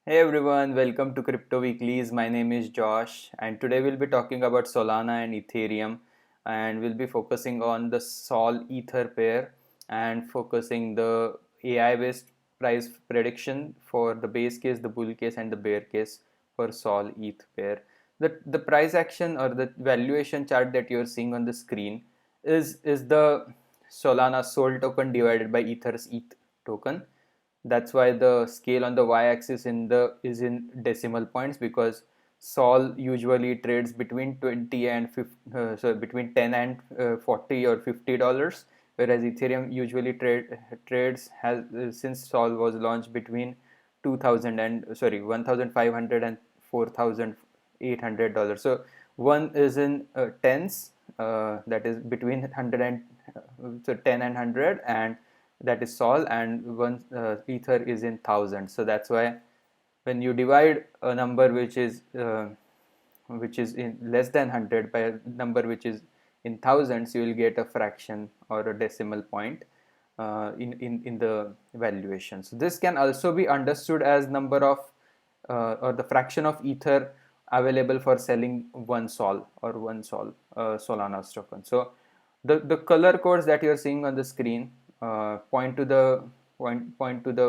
Hey everyone, welcome to Crypto Weeklies. My name is Josh, and today we'll be talking about Solana and Ethereum, and we'll be focusing on the Sol Ether pair and focusing the AI-based price prediction for the base case, the bull case, and the bear case for Sol ETH pair. The price action or the valuation chart that you're seeing on the screen is the Solana Sol token divided by Ether's ETH token. That's why the scale on the y-axis is in decimal points, because Sol usually trades between 20 and 50, between 10 and 40 or $50, whereas Ethereum usually trades has since Sol was launched between 2000 and 1500 and $4,800. So one is in tens, that is between 100 and 10 and 100, and that is Sol, and one Ether is in thousands. So that's why when you divide a number which is in less than 100 by a number which is in thousands, you will get a fraction or a decimal point in the valuation. So this can also be understood as number of or the fraction of Ether available for selling one Sol or one Sol Solana's token. So the color codes that you're seeing on the screen point to the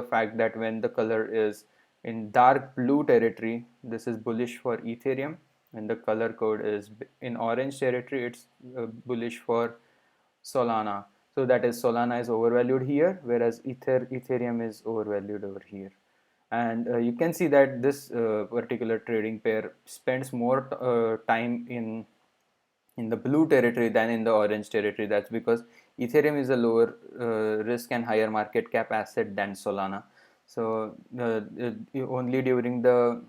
fact that when the color is in dark blue territory, this is bullish for Ethereum. When the color code is in orange territory, it's bullish for Solana. So that is Solana is overvalued here, whereas Ethereum is overvalued over here. And you can see that this particular trading pair spends more time in the blue territory than in the orange territory. That's because Ethereum is a lower risk and higher market cap asset than Solana. So only during the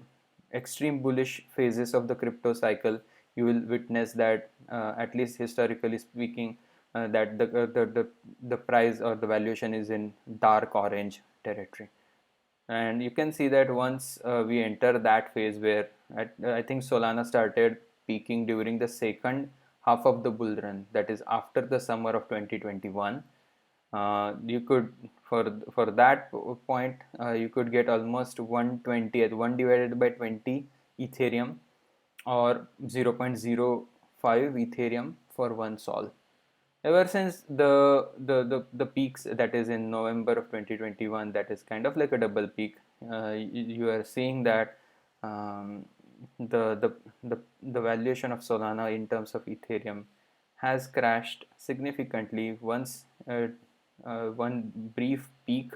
extreme bullish phases of the crypto cycle, you will witness that, at least historically speaking, that the price or the valuation is in dark orange territory. And you can see that once we enter that phase where I think Solana started peaking during the second half of the bull run, that is after the summer of 2021. You could for that point you could get almost 120 at 1 divided by 20 Ethereum, or 0.05 Ethereum for one Sol. Ever since the peaks, that is in November of 2021, that is kind of like a double peak. You are seeing that the valuation of Solana in terms of Ethereum has crashed significantly once one brief peak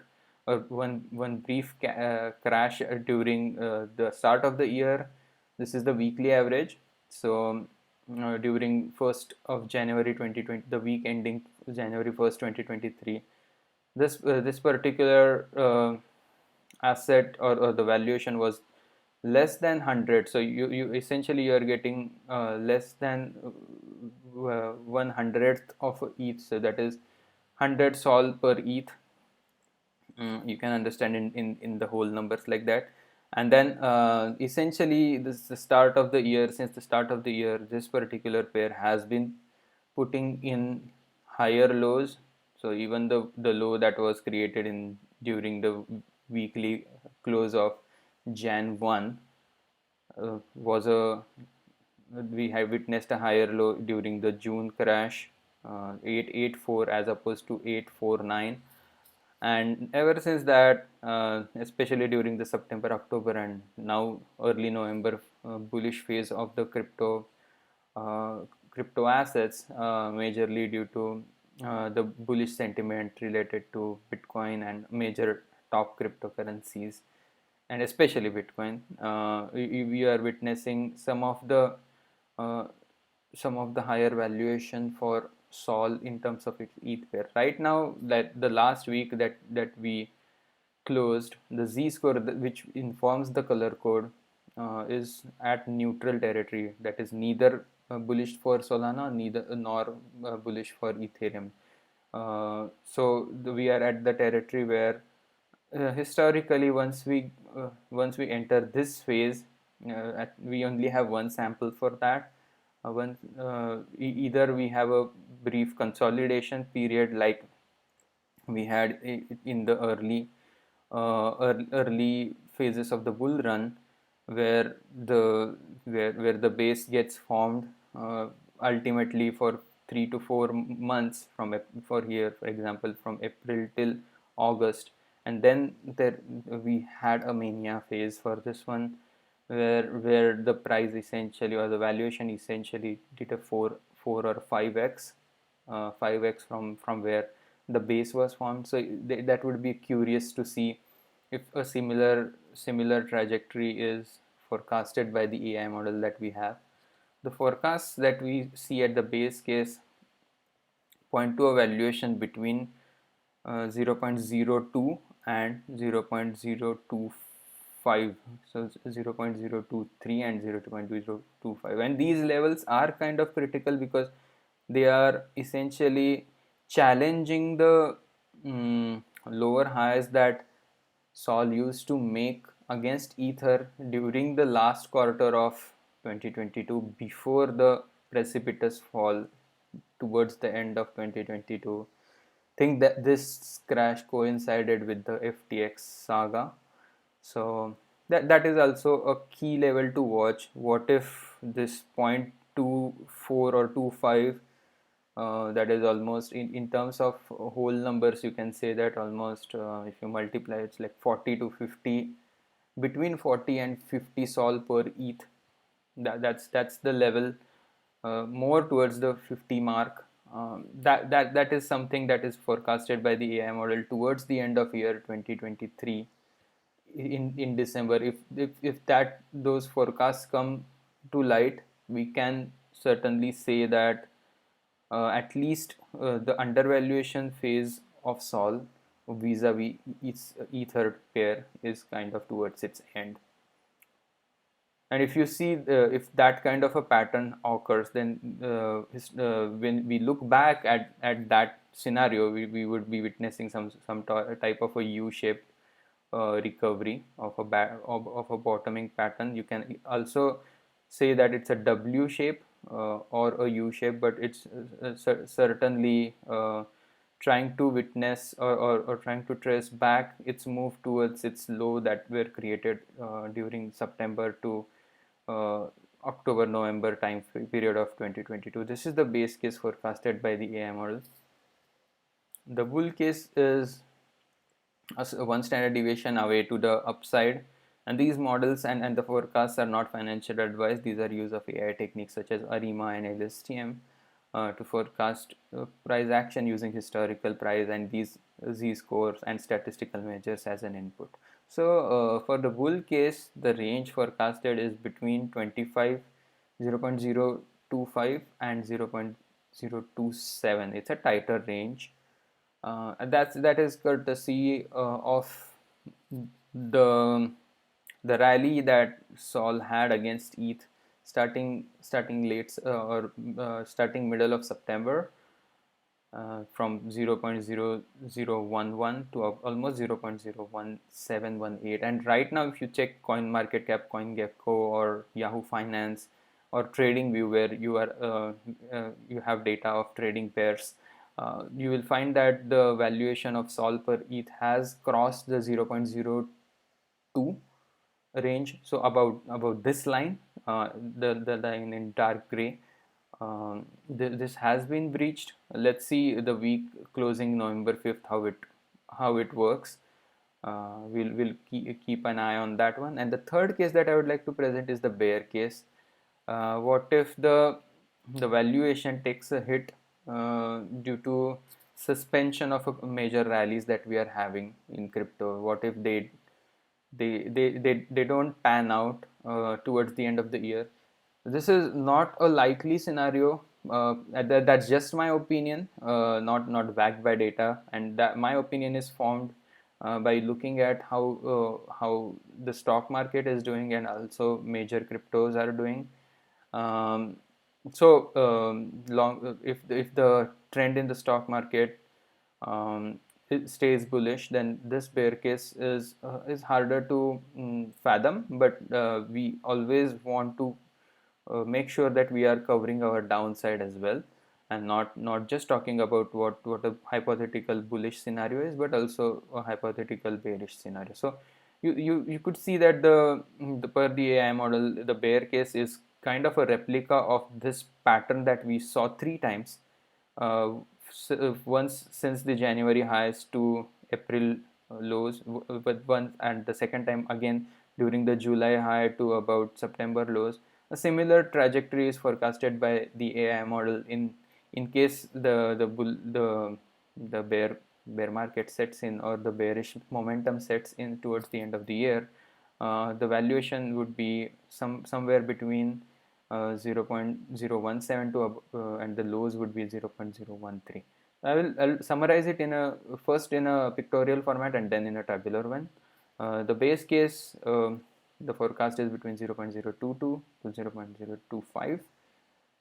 or one brief crash during the start of the year. This is the weekly average. So during 1st of January 2020, the week ending January 1st, 2023, this particular asset or the valuation was less than 100. So you essentially you are getting less than 1/100th of ETH. So that is 100 Sol per ETH. You can understand in the whole numbers like that. And then essentially this the start of the year since the start of the year, this particular pair has been putting in higher lows. So even the low that was created in during the weekly close of Jan 1 was a we have witnessed a higher low during the June crash, 884 as opposed to 849. And ever since that, especially during the September, October, and now early November bullish phase of the crypto assets, majorly due to the bullish sentiment related to Bitcoin and major top cryptocurrencies, and especially Bitcoin, we are witnessing uh, some of the higher valuation for Sol in terms of its ETH pair. Right now, that the last week that we closed, the Z score, which informs the color code, is at neutral territory. That is neither bullish for Solana, neither nor bullish for Ethereum. So we are at the territory where historically once we enter this phase, we only have one sample for that. Either we have a brief consolidation period like we had in the early phases of the bull run, where the base gets formed ultimately for 3 to 4 months for here, for example, from April till August, and then we had a mania phase for this one, where the price essentially, or the valuation essentially, did a 4 or 5x, 5x from where the base was formed. So that would be curious to see if a similar trajectory is forecasted by the AI model that we have. The forecasts that we see at the base case point to a valuation between 0.02 and 0.025, so 0.023 and 0.025, and these levels are kind of critical because they are essentially challenging the lower highs that Sol used to make against Ether during the last quarter of 2022, before the precipitous fall towards the end of 2022. Think that this crash coincided with the FTX saga, so that is also a key level to watch. What if this 0.24 or 25, that is almost, in terms of whole numbers, you can say that almost, if you multiply, it's like 40 to 50, between 40 and 50 sol per ETH. That's the level, more towards the 50 mark. That is something that is forecasted by the AI model towards the end of year 2023, in December. If that those forecasts come to light, we can certainly say that at least the undervaluation phase of Sol vis-a-vis its Ether pair is kind of towards its end. And if you see, if that kind of a pattern occurs, then when we look back at that scenario, we would be witnessing some type of a U-shaped recovery of a bottoming pattern. You can also say that it's a W shape or a U shape, but it's certainly trying to witness, or trying to trace back its move towards its low that were created during September to October-November time period of 2022. This is the base case forecasted by the AI model. The bull case is a 1 standard deviation away to the upside, and these models and the forecasts are not financial advice. These are use of AI techniques such as ARIMA and LSTM to forecast price action using historical price and these z-scores and statistical measures as an input. So for the bull case, the range forecasted is between 0.025 and 0.027. It's a tighter range. That is courtesy of the rally that Sol had against ETH starting late or starting middle of September, from 0.0011 to almost 0.01718. And right now, if you check CoinMarketCap, CoinGecko, or Yahoo Finance, or TradingView, where you have data of trading pairs, you will find that the valuation of Sol per ETH has crossed the 0.02 range. So about this line, the line in dark gray, this has been breached. Let's see the week closing November 5th how it works. We'll keep an eye on that one. And the third case that I would like to present is the bear case. What if the valuation takes a hit due to suspension of major rallies that we are having in crypto? What if they don't pan out towards the end of the year? This is not a likely scenario. That's just my opinion, not backed by data, and that my opinion is formed by looking at how the stock market is doing and also major cryptos are doing. If the trend in the stock market it stays bullish, then this bear case is harder to fathom. But we always want to make sure that we are covering our downside as well, and not just talking about what a hypothetical bullish scenario is, but also a hypothetical bearish scenario. So you could see that the per the AI model, the bear case is kind of a replica of this pattern that we saw three times, uh, once since the January highs to April lows, but once, and the second time again during the July high to about September lows. A similar trajectory is forecasted by the AI model in case the bear market sets in, or the bearish momentum sets in towards the end of the year. The valuation would be somewhere between 0.017 to and the lows would be 0.013. I'll summarize it first in a pictorial format and then in a tabular one. The base case, the forecast is between 0.022 to 0.025.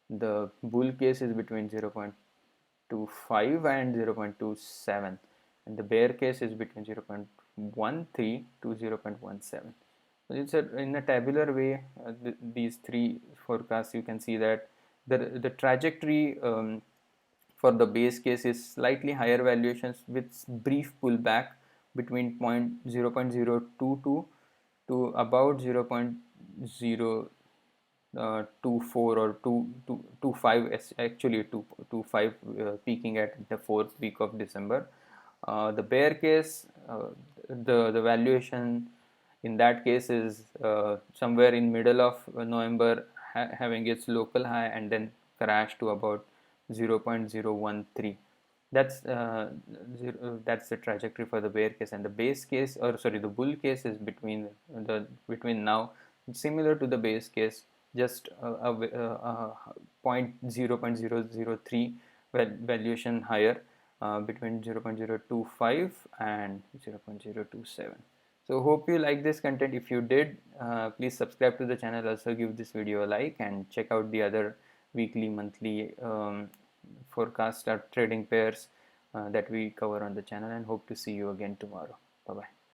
The bull case is between 0.25 and 0.27, and the bear case is between 0.13 to 0.17. So it's in a tabular way, these three forecasts, you can see that the trajectory for the base case is slightly higher valuations with brief pullback between 0.022 to about 0.024 or 2.25, actually 2.25, peaking at the fourth week of December. The bear case, the valuation in that case is somewhere in middle of November, having its local high and then crash to about 0.013. That's the trajectory for the bear case. And the base case, or sorry, the bull case is between now, similar to the base case, just point 0.003 valuation higher, between 0.025 and 0.027. So hope you like this content. If you did, please subscribe to the channel. Also give this video a like and check out the other weekly, monthly forecast or trading pairs that we cover on the channel, and hope to see you again tomorrow. Bye bye.